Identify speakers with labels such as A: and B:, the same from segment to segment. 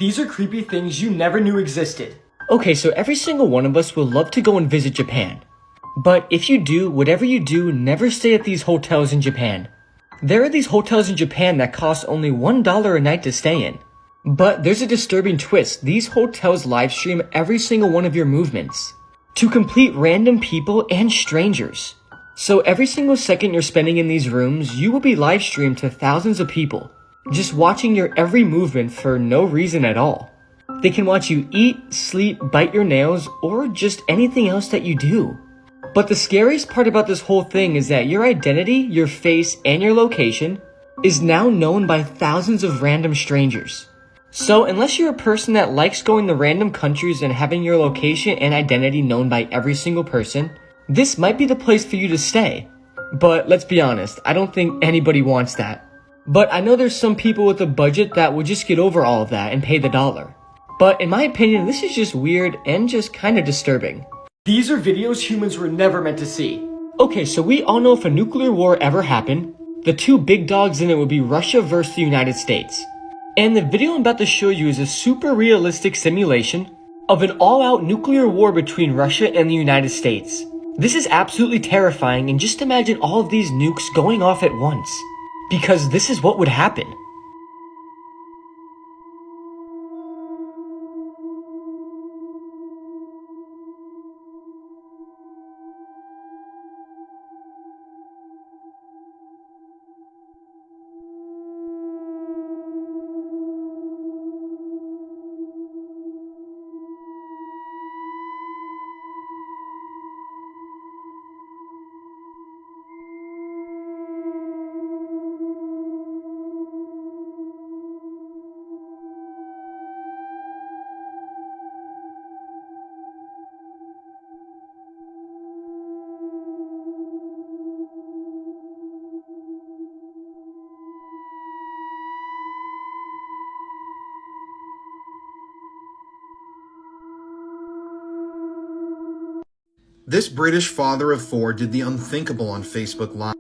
A: These are creepy things you never knew existed.
B: Okay, so every single one of us would love to go and visit Japan. But if you do, whatever you do, never stay at these hotels in Japan. There are these hotels in Japan that cost only $1 a night to stay in. But there's a disturbing twist. These hotels live stream every single one of your movements to complete random people and strangers. So every single second you're spending in these rooms, you will be live streamed to thousands of people, just watching your every movement for no reason at all. They can watch you eat, sleep, bite your nails, or just anything else that you do. But the scariest part about this whole thing is that your identity, your face, and your location is now known by thousands of random strangers. So unless you're a person that likes going to random countries and having your location and identity known by every single person, this might be the place for you to stay. But let's be honest, I don't think anybody wants that. But I know there's some people with a budget that would just get over all of that and pay the dollar. But in my opinion, this is just weird and just kind of disturbing.
A: These are videos humans were never meant to see.
B: Okay, so we all know if a nuclear war ever happened, the two big dogs in it would be Russia versus the United States. And the video I'm about to show you is a super realistic simulation of an all-out nuclear war between Russia and the United States. This is absolutely terrifying, and just imagine all of these nukes going off at once. Because this is what would happen.
C: This British father of four did the unthinkable on Facebook Live.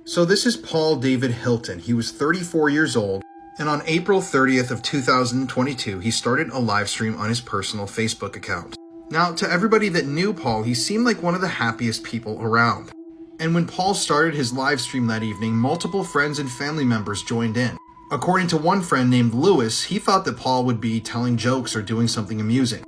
C: So this is Paul David Hilton. He was 34 years old, and on April 30th of 2022, he started a live stream on his personal Facebook account. Now, to everybody that knew Paul, he seemed like one of the happiest people around. And when Paul started his live stream that evening, multiple friends and family members joined in. According to one friend named Lewis, he thought that Paul would be telling jokes or doing something amusing.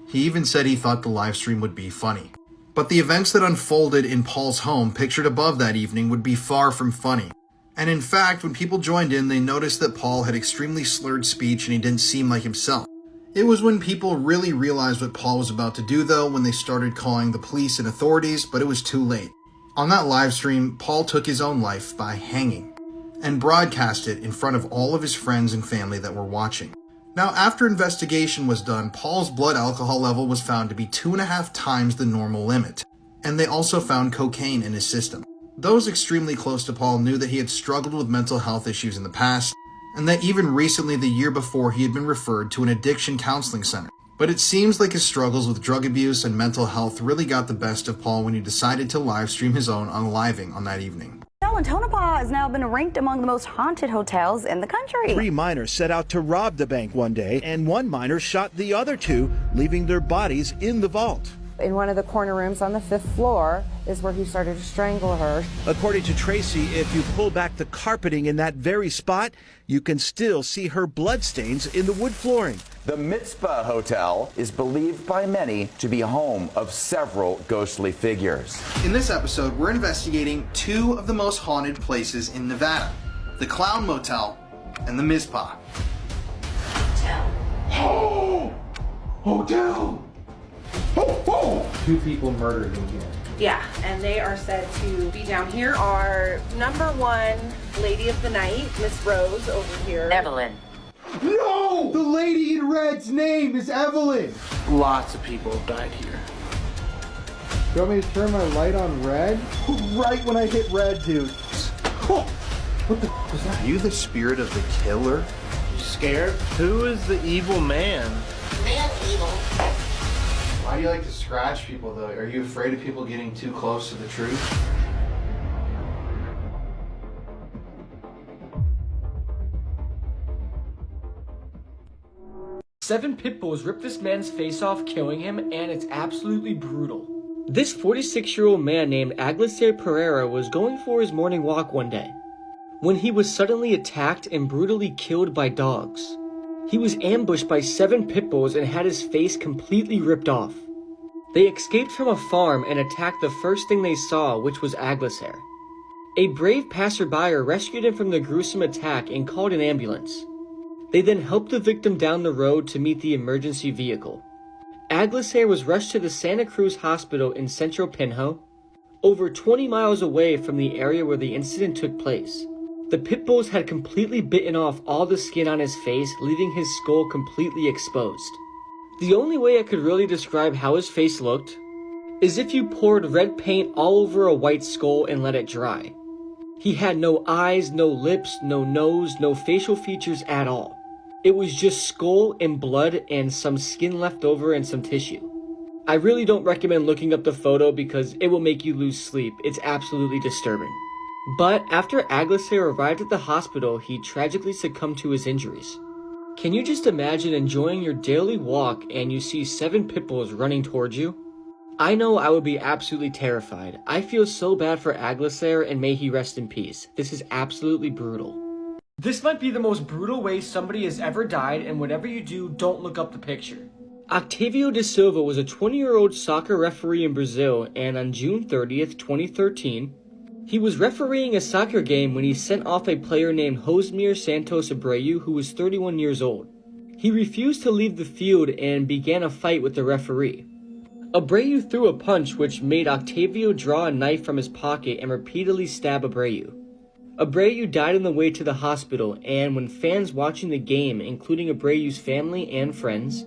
C: He even said he thought the live stream would be funny. But the events that unfolded in Paul's home pictured above that evening would be far from funny. And in fact, when people joined in, they noticed that Paul had extremely slurred speech and he didn't seem like himself. It was when people really realized what Paul was about to do, though, when they started calling the police and authorities, but it was too late. On that live stream, Paul took his own life by hanging and broadcast it in front of all of his friends and family that were watching. Now, after investigation was done, Paul's blood alcohol level was found to be 2.5 times the normal limit, and they also found cocaine in his system. Those extremely close to Paul knew that he had struggled with mental health issues in the past, and that even recently, the year before, he had been referred to an addiction counseling center. But it seems like his struggles with drug abuse and mental health really got the best of Paul when he decided to live stream his own unaliving on that evening.
D: Tonopah has now been ranked among the most haunted hotels in the country.
E: 3 minors set out to rob the bank one day, and 1 minor shot the other 2, leaving their bodies in the vault.
F: In one of the corner rooms on the 5th floor is where he started to strangle her.
E: According to Tracy, if you pull back the carpeting in that very spot, you can still see her bloodstains in the wood flooring.
G: The Mitzpah Hotel is believed by many to be home of several ghostly figures.
C: In this episode, we're investigating 2 of the most haunted places in Nevada, the Clown Motel and the Mizpah.
H: Hotel. Oh! Hotel! Oh, oh!
A: 2 people murdered in here.
I: Yeah, and they are said to be down here. Our number 1 lady of the night, Miss Rose, over here.
H: Evelyn.
J: No! The lady in red's name is Evelyn!
K: Lots of people have died here.
J: Do you want me to turn my light on red? Right when I hit red, dude. Oh, what the was that?
C: Are you the spirit of the killer?
K: You scared? Who is the evil man?
H: Man evil.
C: Why do you like to scratch people, though? Are you afraid of people getting too close to the truth?
A: 7 pit bulls ripped this man's face off, killing him, and it's absolutely brutal.
B: This 46-year-old man named Aglaser Pereira was going for his morning walk one day when he was suddenly attacked and brutally killed by dogs. He was ambushed by 7 pit bulls and had his face completely ripped off. They escaped from a farm and attacked the first thing they saw, which was Aglaser. A brave passerby rescued him from the gruesome attack and called an ambulance. They then helped the victim down the road to meet the emergency vehicle. Aglaser was rushed to the Santa Cruz Hospital in central Pinho, over 20 miles away from the area where the incident took place. The pit bulls had completely bitten off all the skin on his face, leaving his skull completely exposed. The only way I could really describe how his face looked is if you poured red paint all over a white skull and let it dry. He had no eyes, no lips, no nose, no facial features at all. It was just skull and blood and some skin left over and some tissue. I really don't recommend looking up the photo because it will make you lose sleep. It's absolutely disturbing. But after Aglaser arrived at the hospital, he tragically succumbed to his injuries. Can you just imagine enjoying your daily walk and you see 7 pit bulls running towards you? I know I would be absolutely terrified. I feel so bad for Aglaser, and may he rest in peace. This is absolutely brutal.
A: This might be the most brutal way somebody has ever died, and whatever you do, don't look up the picture.
B: Octavio da Silva was a 20-year-old soccer referee in Brazil, and on June 30th, 2013, he was refereeing a soccer game when he sent off a player named Josmir Santos Abreu, who was 31 years old. He refused to leave the field and began a fight with the referee. Abreu threw a punch which made Octavio draw a knife from his pocket and repeatedly stab Abreu. Abreu died on the way to the hospital, and when fans watching the game, including Abreu's family and friends,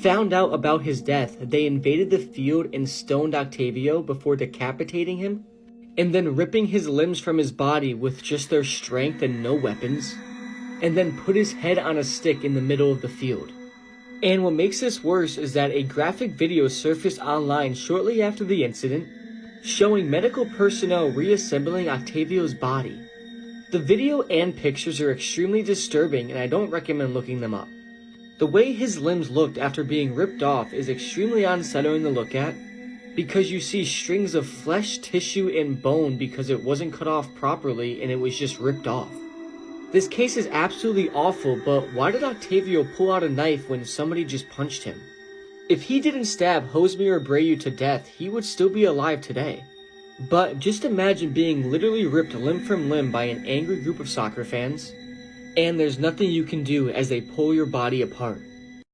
B: found out about his death, they invaded the field and stoned Octavio before decapitating him, and then ripping his limbs from his body with just their strength and no weapons, and then put his head on a stick in the middle of the field. And what makes this worse is that a graphic video surfaced online shortly after the incident, showing medical personnel reassembling Octavio's body. The video and pictures are extremely disturbing, and I don't recommend looking them up. The way his limbs looked after being ripped off is extremely unsettling to look at, because you see strings of flesh, tissue, and bone because it wasn't cut off properly and it was just ripped off. This case is absolutely awful, but why did Octavio pull out a knife when somebody just punched him? If he didn't stab Josmir Abreu to death, he would still be alive today. But just imagine being literally ripped limb from limb by an angry group of soccer fans, and there's nothing you can do as they pull your body apart.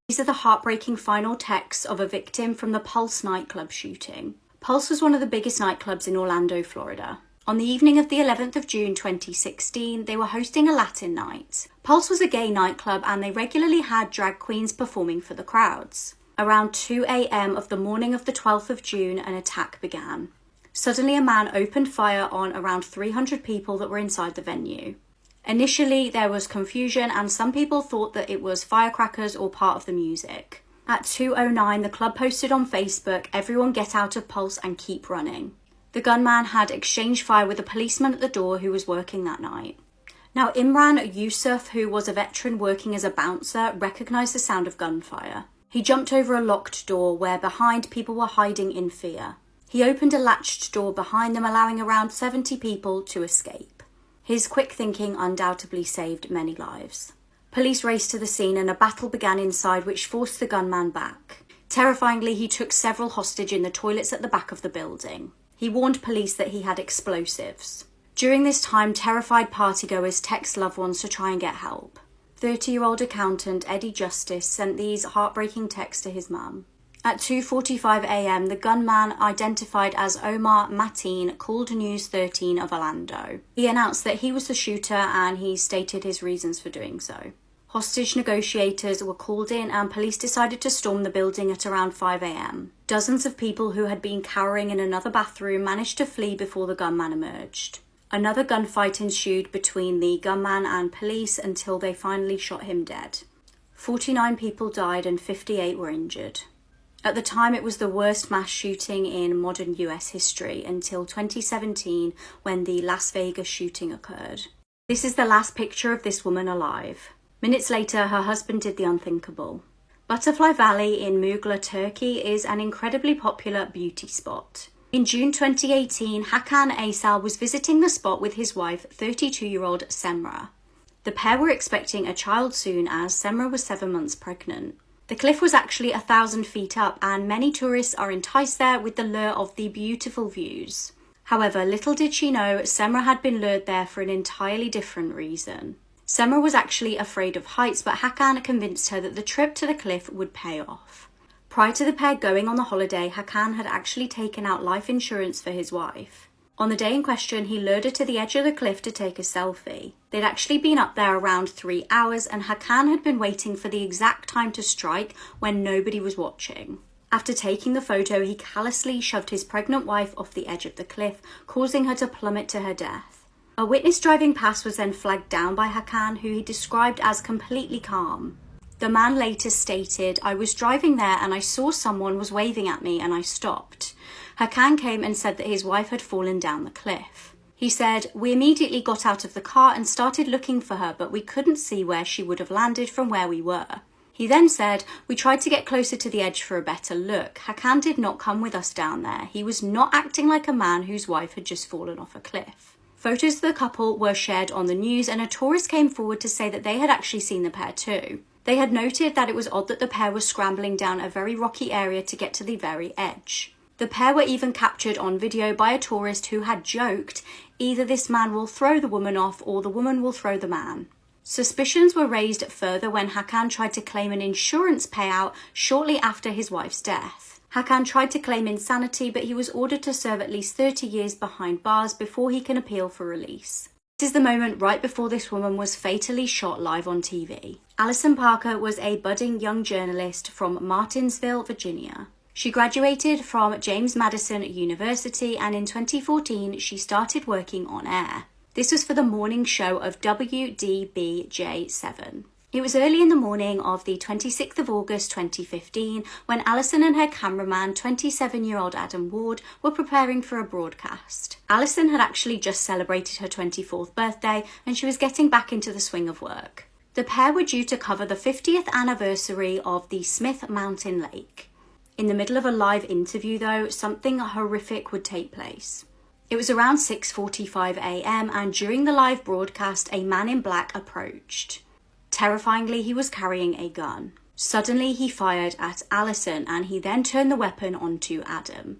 L: These are the heartbreaking final texts of a victim from the Pulse nightclub shooting. Pulse was one of the biggest nightclubs in Orlando, Florida. On the evening of the 11th of June 2016, they were hosting a Latin night. Pulse was a gay nightclub and they regularly had drag queens performing for the crowds. Around 2 a.m. of the morning of the 12th of June, an attack began. Suddenly, a man opened fire on around 300 people that were inside the venue. Initially, there was confusion and some people thought that it was firecrackers or part of the music. At 2:09, the club posted on Facebook, "Everyone get out of Pulse and keep running." The gunman had exchanged fire with a policeman at the door who was working that night. Now, Imran Yusuf, who was a veteran working as a bouncer, recognised the sound of gunfire. He jumped over a locked door where behind people were hiding in fear. He opened a latched door behind them, allowing around 70 people to escape. His quick thinking undoubtedly saved many lives. Police raced to the scene and a battle began inside which forced the gunman back. Terrifyingly, he took several hostage in the toilets at the back of the building. He warned police that he had explosives. During this time, terrified partygoers text loved ones to try and get help. 30-year-old accountant Eddie Justice sent these heartbreaking texts to his mum. At 2:45 a.m., the gunman, identified as Omar Mateen, called News 13 of Orlando. He announced that he was the shooter and he stated his reasons for doing so. Hostage negotiators were called in and police decided to storm the building at around 5 a.m. Dozens of people who had been cowering in another bathroom managed to flee before the gunman emerged. Another gunfight ensued between the gunman and police until they finally shot him dead. 49 people died and 58 were injured. At the time, it was the worst mass shooting in modern US history until 2017 when the Las Vegas shooting occurred. This is the last picture of this woman alive. Minutes later, her husband did the unthinkable. Butterfly Valley in Muğla, Turkey is an incredibly popular beauty spot. In June 2018, Hakan Aysal was visiting the spot with his wife, 32-year-old Semra. The pair were expecting a child soon as Semra was 7 months pregnant. The cliff was actually 1,000 feet up and many tourists are enticed there with the lure of the beautiful views. However, little did she know, Semra had been lured there for an entirely different reason. Semra was actually afraid of heights, but Hakan convinced her that the trip to the cliff would pay off. Prior to the pair going on the holiday, Hakan had actually taken out life insurance for his wife. On the day in question, he lured her to the edge of the cliff to take a selfie. They'd actually been up there around 3 hours and Hakan had been waiting for the exact time to strike when nobody was watching. After taking the photo, he callously shoved his pregnant wife off the edge of the cliff, causing her to plummet to her death. A witness driving past was then flagged down by Hakan, who he described as completely calm. The man later stated, "I was driving there and I saw someone was waving at me and I stopped." Hakan came and said that his wife had fallen down the cliff. He said, "We immediately got out of the car and started looking for her, but we couldn't see where she would have landed from where we were." He then said, "We tried to get closer to the edge for a better look. Hakan did not come with us down there. He was not acting like a man whose wife had just fallen off a cliff." Photos of the couple were shared on the news and a tourist came forward to say that they had actually seen the pair too. They had noted that it was odd that the pair was scrambling down a very rocky area to get to the very edge. The pair were even captured on video by a tourist who had joked, "Either this man will throw the woman off or the woman will throw the man." Suspicions were raised further when Hakan tried to claim an insurance payout shortly after his wife's death. Hakan tried to claim insanity, but he was ordered to serve at least 30 years behind bars before he can appeal for release. This is the moment right before this woman was fatally shot live on TV. Alison Parker was a budding young journalist from Martinsville, Virginia. She graduated from James Madison University and in 2014 she started working on air. This was for the morning show of WDBJ7. It was early in the morning of the 26th of August 2015 when Alison and her cameraman, 27-year-old Adam Ward, were preparing for a broadcast. Alison had actually just celebrated her 24th birthday and she was getting back into the swing of work. The pair were due to cover the 50th anniversary of the Smith Mountain Lake. In the middle of a live interview though, something horrific would take place. It was around 6:45 a.m. and during the live broadcast a man in black approached. Terrifyingly, he was carrying a gun. Suddenly, he fired at Alison and he then turned the weapon onto Adam.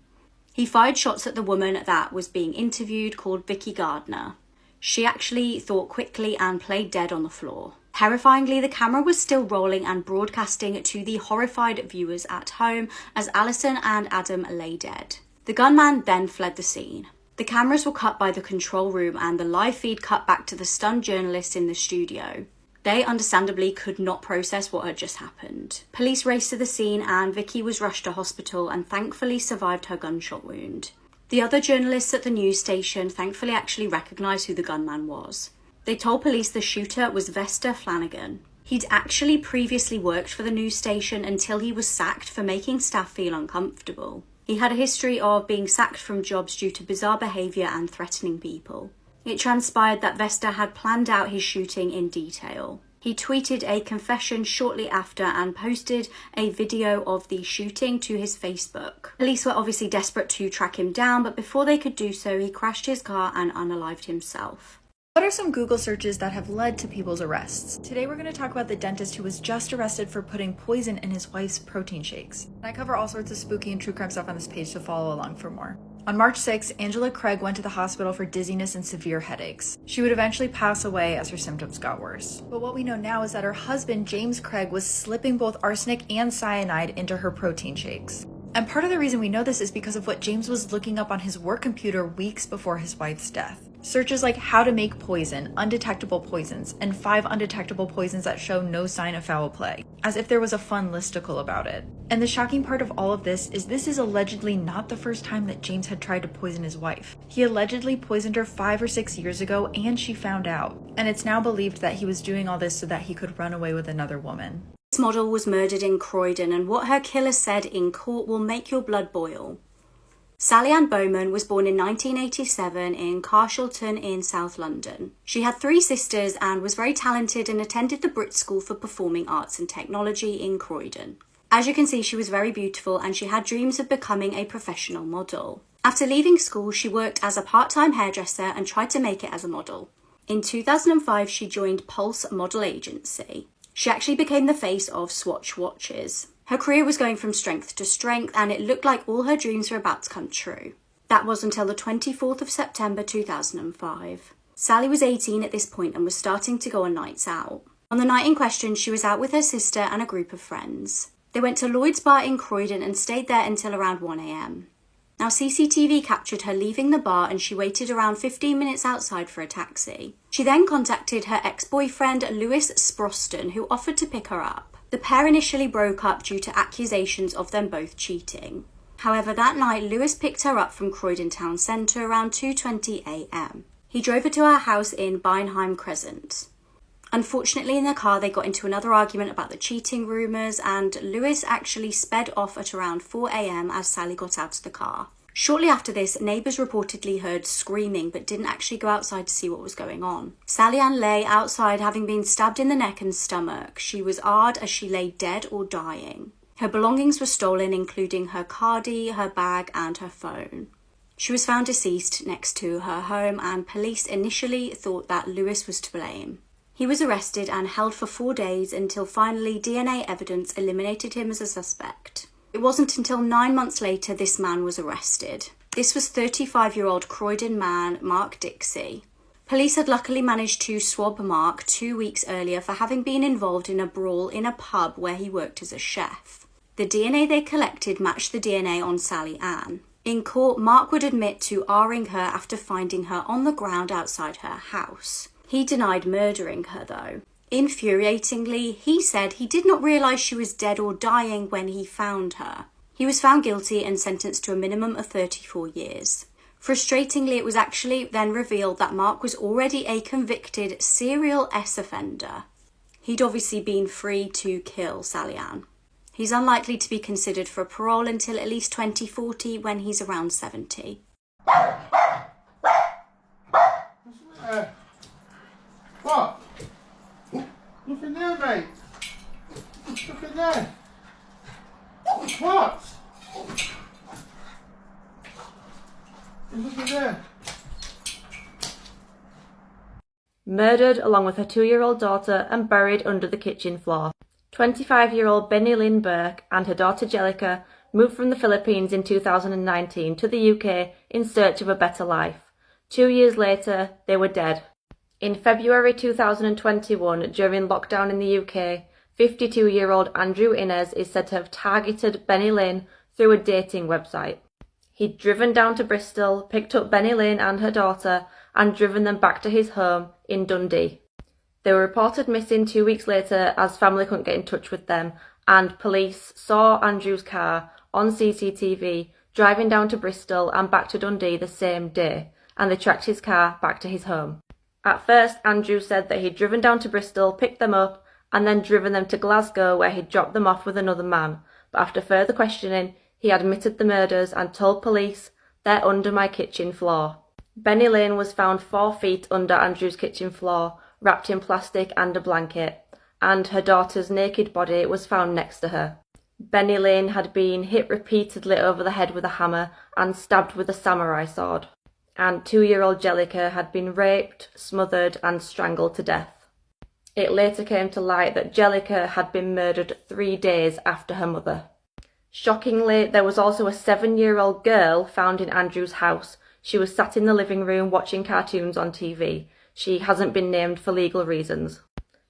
L: He fired shots at the woman that was being interviewed called Vicky Gardner. She actually thought quickly and played dead on the floor. Terrifyingly, the camera was still rolling and broadcasting to the horrified viewers at home as Alison and Adam lay dead. The gunman then fled the scene. The cameras were cut by the control room and the live feed cut back to the stunned journalists in the studio. They understandably could not process what had just happened. Police raced to the scene and Vicky was rushed to hospital and thankfully survived her gunshot wound. The other journalists at the news station thankfully actually recognised who the gunman was. They told police the shooter was Vesta Flanagan. He'd actually previously worked for the news station until he was sacked for making staff feel uncomfortable. He had a history of being sacked from jobs due to bizarre behaviour and threatening people. It transpired that Vesta had planned out his shooting in detail. He tweeted a confession shortly after and posted a video of the shooting to his Facebook. Police were obviously desperate to track him down, but before they could do so, he crashed his car and unalived himself.
M: What are some Google searches that have led to people's arrests? Today we're going to talk about the dentist who was just arrested for putting poison in his wife's protein shakes. I cover all sorts of spooky and true crime stuff on this page, so follow along for more. On March 6, Angela Craig went to the hospital for dizziness and severe headaches. She would eventually pass away as her symptoms got worse. But what we know now is that her husband, James Craig, was slipping both arsenic and cyanide into her protein shakes. And part of the reason we know this is because of what James was looking up on his work computer weeks before his wife's death. Searches like how to make poison, undetectable poisons, and 5 undetectable poisons that show no sign of foul play, as if there was a fun listicle about it. And the shocking part of all of this is allegedly not the first time that James had tried to poison his wife. He allegedly poisoned her 5 or 6 years ago and she found out. And it's now believed that he was doing all this so that he could run away with another woman.
L: This model was murdered in Croydon and what her killer said in court will make your blood boil. Sally Ann Bowman was born in 1987 in Carshalton in South London. She had 3 sisters and was very talented and attended the Brit School for Performing Arts and Technology in Croydon. As you can see, she was very beautiful and she had dreams of becoming a professional model. After leaving school, she worked as a part-time hairdresser and tried to make it as a model. In 2005, she joined Pulse Model Agency. She actually became the face of Swatch watches. Her career was going from strength to strength and it looked like all her dreams were about to come true. That was until the 24th of September 2005. Sally was 18 at this point and was starting to go on nights out. On the night in question, she was out with her sister and a group of friends. They went to Lloyd's Bar in Croydon and stayed there until around 1 a.m. Now CCTV captured her leaving the bar and she waited around 15 minutes outside for a taxi. She then contacted her ex-boyfriend Lewis Sproston, who offered to pick her up. The pair initially broke up due to accusations of them both cheating. However, that night Lewis picked her up from Croydon town centre around 2:20 a.m. He drove her to her house in Bynheim Crescent. Unfortunately, in their car they got into another argument about the cheating rumours and Lewis actually sped off at around 4 a.m. as Sally got out of the car. Shortly after this, neighbours reportedly heard screaming but didn't actually go outside to see what was going on. Sally Ann lay outside having been stabbed in the neck and stomach. She was AR'd as she lay dead or dying. Her belongings were stolen, including her cardie, her bag and her phone. She was found deceased next to her home and police initially thought that Lewis was to blame. He was arrested and held for 4 days until finally DNA evidence eliminated him as a suspect. It wasn't until 9 months later this man was arrested. This was 35-year-old Croydon man Mark Dixie. Police had luckily managed to swab Mark 2 weeks earlier for having been involved in a brawl in a pub where he worked as a chef. The DNA they collected matched the DNA on Sally Ann. In court, Mark would admit to R-ing her after finding her on the ground outside her house. He denied murdering her though. Infuriatingly, he said he did not realise she was dead or dying when he found her. He was found guilty and sentenced to a minimum of 34 years. Frustratingly, it was actually then revealed that Mark was already a convicted serial S offender. He'd obviously been free to kill Sally Ann. He's unlikely to be considered for parole until at least 2040 when he's around 70.
J: What? Nothing there, mate. Nothing there. What? There's nothing there.
N: Murdered along with her 2-year-old daughter and buried under the kitchen floor. 25-year-old Benny Lynn Burke and her daughter Jellica moved from the Philippines in 2019 to the UK in search of a better life. 2 years later, they were dead. In February 2021, during lockdown in the UK, 52-year-old Andrew Innes is said to have targeted Benny Lynn through a dating website. He'd driven down to Bristol, picked up Benny Lynn and her daughter, and driven them back to his home in Dundee. They were reported missing 2 weeks later as family couldn't get in touch with them, and police saw Andrew's car on CCTV driving down to Bristol and back to Dundee the same day, and they tracked his car back to his home. At first, Andrew said that he'd driven down to Bristol, picked them up, and then driven them to Glasgow where he'd dropped them off with another man, but after further questioning, he admitted the murders and told police, "They're under my kitchen floor." Benny Lynn was found 4 feet under Andrew's kitchen floor, wrapped in plastic and a blanket, and her daughter's naked body was found next to her. Benny Lynn had been hit repeatedly over the head with a hammer and stabbed with a samurai sword. And 2-year-old Jellica had been raped, smothered and strangled to death. It later came to light that Jellica had been murdered 3 days after her mother. Shockingly, there was also a 7-year-old girl found in Andrew's house. She was sat in the living room watching cartoons on TV. She hasn't been named for legal reasons.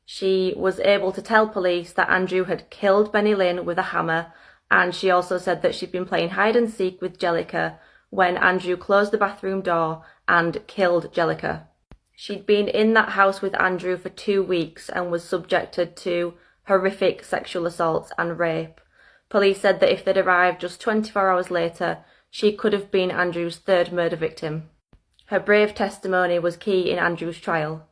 N: She was able to tell police that Andrew had killed Benny Lynn with a hammer, and she also said that she'd been playing hide and seek with Jellica when Andrew closed the bathroom door and killed Jellica. She'd been in that house with Andrew for 2 weeks and was subjected to horrific sexual assaults and rape. Police said that if they'd arrived just 24 hours later, she could have been Andrew's 3rd murder victim. Her brave testimony was key in Andrew's trial.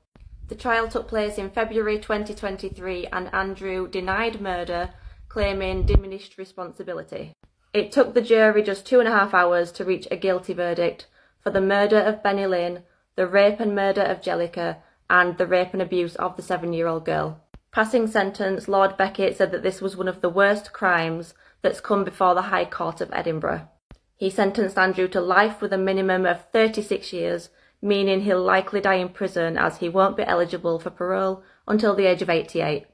N: The trial took place in February 2023 and Andrew denied murder, claiming diminished responsibility. It took the jury just 2.5 hours to reach a guilty verdict for the murder of Benny Lynn, the rape and murder of Jellica, and the rape and abuse of the 7-year-old girl. Passing sentence, Lord Beckett said that this was one of the worst crimes that's come before the High Court of Edinburgh. He sentenced Andrew to life with a minimum of 36 years, meaning he'll likely die in prison as he won't be eligible for parole until the age of 88.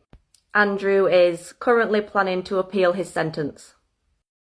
N: Andrew is currently planning to appeal his sentence.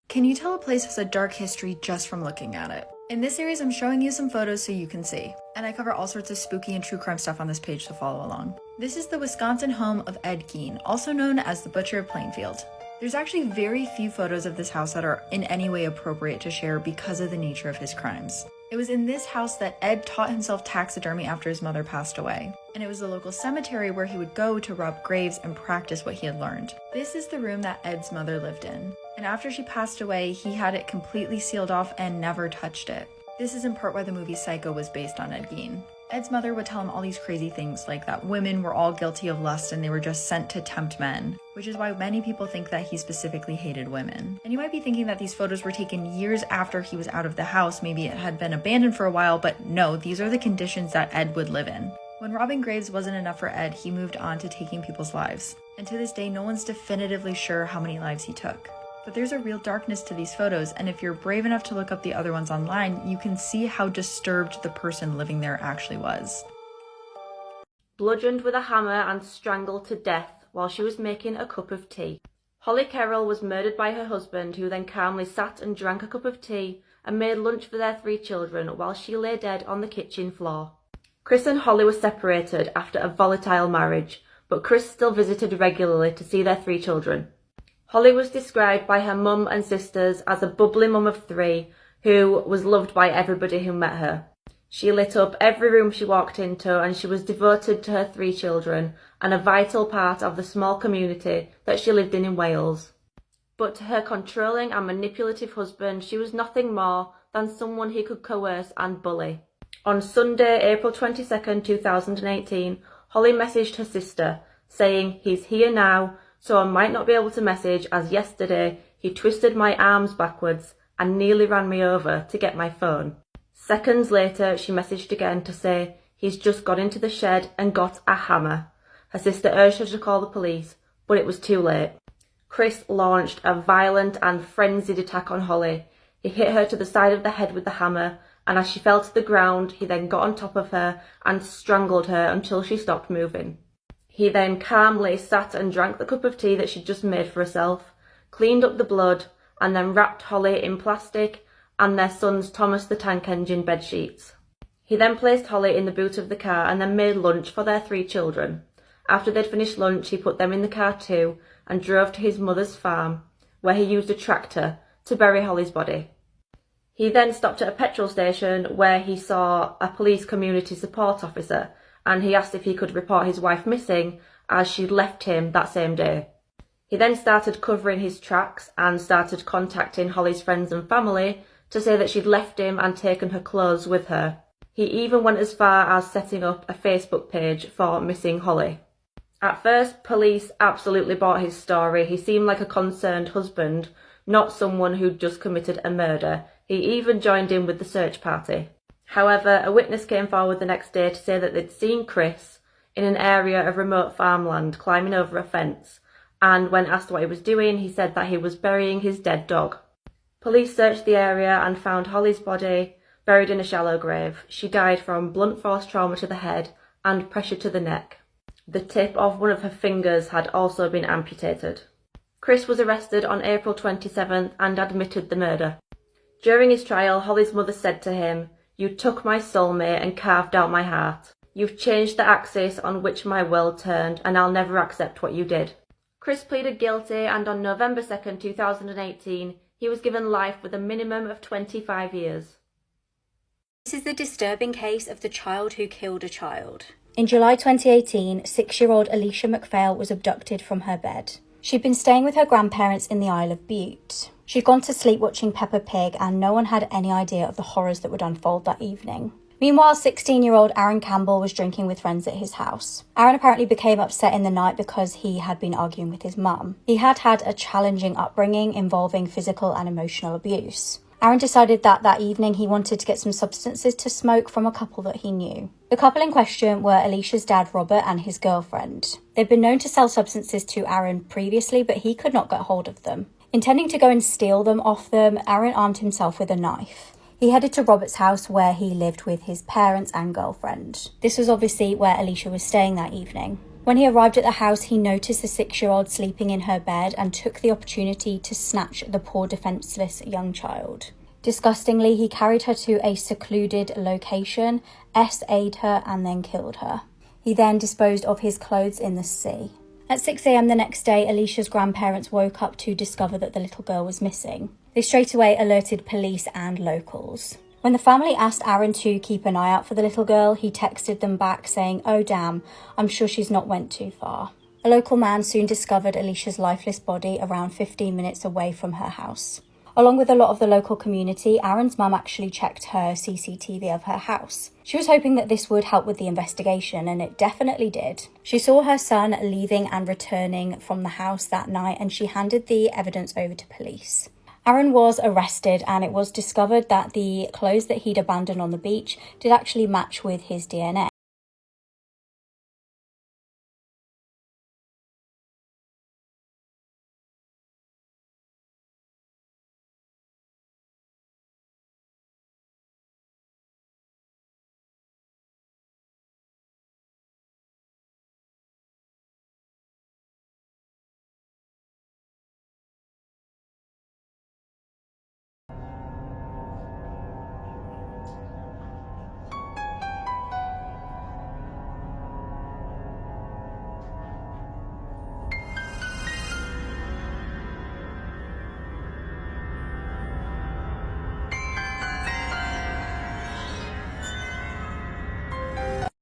M: Can you tell a place has a dark history just from looking at it? In this series, I'm showing you some photos so you can see, and I cover all sorts of spooky and true crime stuff on this page to follow along. This is the Wisconsin home of Ed Gein, also known as the Butcher of Plainfield. There's actually very few photos of this house that are in any way appropriate to share because of the nature of his crimes. It was in this house that Ed taught himself taxidermy after his mother passed away, and it was the local cemetery where he would go to rob graves and practice what he had learned. This is the room that Ed's mother lived in, and after she passed away, he had it completely sealed off and never touched it. This is in part why the movie Psycho was based on Ed Gein. Ed's mother would tell him all these crazy things, like that women were all guilty of lust and they were just sent to tempt men, which is why many people think that he specifically hated women. And you might be thinking that these photos were taken years after he was out of the house, maybe it had been abandoned for a while, but no, these are the conditions that Ed would live in. When robbing graves wasn't enough for Ed, he moved on to taking people's lives. And to this day, no one's definitively sure how many lives he took. But there's a real darkness to these photos, and if you're brave enough to look up the other ones online, you can see how disturbed the person living there actually was.
N: Bludgeoned with a hammer and strangled to death while she was making a cup of tea. Holly Carroll was murdered by her husband, who then calmly sat and drank a cup of tea and made lunch for their 3 children while she lay dead on the kitchen floor. Chris and Holly were separated after a volatile marriage, but Chris still visited regularly to see their 3 children. Holly was described by her mum and sisters as a bubbly mum of 3 who was loved by everybody who met her. She lit up every room she walked into, and she was devoted to her 3 children and a vital part of the small community that she lived in Wales. But to her controlling and manipulative husband, she was nothing more than someone he could coerce and bully. On Sunday, April 22nd, 2018, Holly messaged her sister, saying, "He's here now, so I might not be able to message, as yesterday he twisted my arms backwards and nearly ran me over to get my phone." Seconds later, she messaged again to say, "He's just got into the shed and got a hammer." Her sister urged her to call the police, but it was too late. Chris launched a violent and frenzied attack on Holly. He hit her to the side of the head with the hammer, and as she fell to the ground, he then got on top of her and strangled her until she stopped moving. He then calmly sat and drank the cup of tea that she'd just made for herself, cleaned up the blood, and then wrapped Holly in plastic and their son's Thomas the Tank Engine bedsheets. He then placed Holly in the boot of the car and then made lunch for their 3 children. After they'd finished lunch, he put them in the car too and drove to his mother's farm, where he used a tractor to bury Holly's body. He then stopped at a petrol station where he saw a police community support officer, and he asked if he could report his wife missing as she'd left him that same day. He then started covering his tracks and started contacting Holly's friends and family to say that she'd left him and taken her clothes with her. He even went as far as setting up a Facebook page for Missing Holly. At first, police absolutely bought his story. He seemed like a concerned husband, not someone who'd just committed a murder. He even joined in with the search party. However, a witness came forward the next day to say that they'd seen Chris in an area of remote farmland climbing over a fence, and when asked what he was doing, he said that he was burying his dead dog. Police searched the area and found Holly's body buried in a shallow grave. She died from blunt force trauma to the head and pressure to the neck. The tip of one of her fingers had also been amputated. Chris was arrested on April 27th and admitted the murder. During his trial, Holly's mother said to him, "You took my soulmate and carved out my heart. You've changed the axis on which my world turned, and I'll never accept what you did." Chris pleaded guilty, and on November 2nd, 2018, he was given life with a minimum of 25 years.
L: This is the disturbing case of the child who killed a child. In July 2018, 6-year-old Alicia McPhail was abducted from her bed. She'd been staying with her grandparents in the Isle of Bute. She'd gone to sleep watching Peppa Pig, and no one had any idea of the horrors that would unfold that evening. Meanwhile, 16-year-old Aaron Campbell was drinking with friends at his house. Aaron apparently became upset in the night because he had been arguing with his mum. He had had a challenging upbringing involving physical and emotional abuse. Aaron decided that evening he wanted to get some substances to smoke from a couple that he knew. The couple in question were Alicia's dad, Robert, and his girlfriend. They'd been known to sell substances to Aaron previously, but he could not get hold of them. Intending to go and steal them off them, Aaron armed himself with a knife. He headed to Robert's house where he lived with his parents and girlfriend. This was obviously where Alicia was staying that evening. When he arrived at the house, he noticed the 6-year-old sleeping in her bed and took the opportunity to snatch the poor defenseless young child. Disgustingly, he carried her to a secluded location, SA'd her and then killed her. He then disposed of his clothes in the sea. At 6 a.m. the next day, Alicia's grandparents woke up to discover that the little girl was missing. They straight away alerted police and locals. When the family asked Aaron to keep an eye out for the little girl, he texted them back saying, "Oh damn, I'm sure she's not went too far." A local man soon discovered Alicia's lifeless body around 15 minutes away from her house. Along with a lot of the local community, Aaron's mum actually checked her CCTV of her house. She was hoping that this would help with the investigation, and it definitely did. She saw her son leaving and returning from the house that night, and she handed the evidence over to police. Aaron was arrested, and it was discovered that the clothes that he'd abandoned on the beach did actually match with his DNA.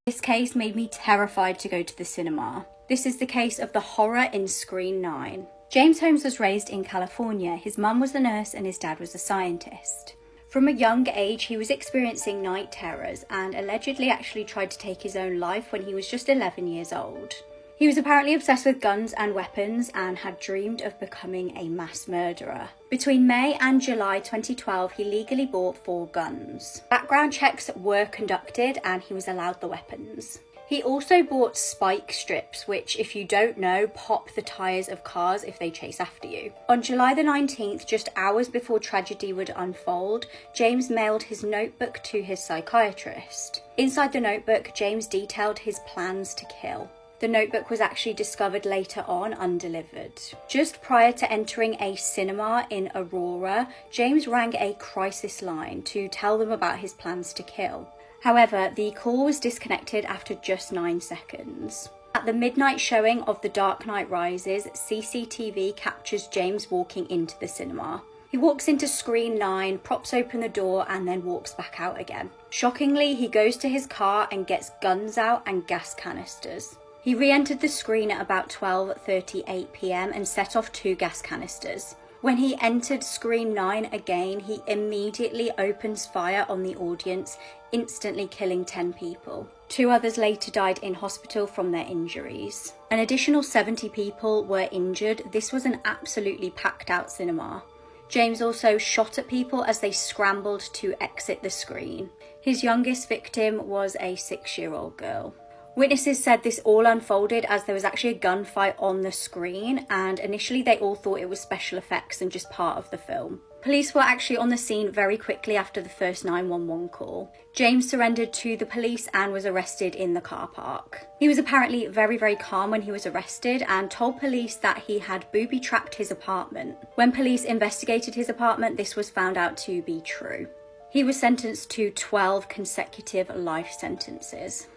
L: This case made me terrified to go to the cinema. This is the case of the horror in Screen 9. James Holmes was raised in California. His mum was a nurse and his dad was a scientist. From a young age, he was experiencing night terrors and allegedly actually tried to take his own life when he was just 11 years old. He was apparently obsessed with guns and weapons and had dreamed of becoming a mass murderer. Between May and July 2012, he legally bought 4 guns. Background checks were conducted and he was allowed the weapons. He also bought spike strips, which, if you don't know, pop the tyres of cars if they chase after you. On July the 19th, just hours before tragedy would unfold, James mailed his notebook to his psychiatrist. Inside the notebook, James detailed his plans to kill. The notebook was actually discovered later on undelivered. Just prior to entering a cinema in Aurora, James rang a crisis line to tell them about his plans to kill. However, the call was disconnected after just 9 seconds. At the midnight showing of The Dark Knight Rises, CCTV captures James walking into the cinema. He walks into Screen 9, props open the door, and then walks back out again. Shockingly, he goes to his car and gets guns out and gas canisters. He re-entered the screen at about 12:38 p.m. and set off 2 gas canisters. When he entered Screen 9 again, he immediately opens fire on the audience, instantly killing 10 people. 2 others later died in hospital from their injuries. An additional 70 people were injured. This was an absolutely packed out cinema. James also shot at people as they scrambled to exit the screen. His youngest victim was a 6-year-old girl. Witnesses said this all unfolded as there was actually a gunfight on the screen, and initially they all thought it was special effects and just part of the film. Police were actually on the scene very quickly after the first 911 call. James surrendered to the police and was arrested in the car park. He was apparently very calm when he was arrested and told police that he had booby-trapped his apartment. When police investigated his apartment, this was found out to be true. He was sentenced to 12 consecutive life sentences.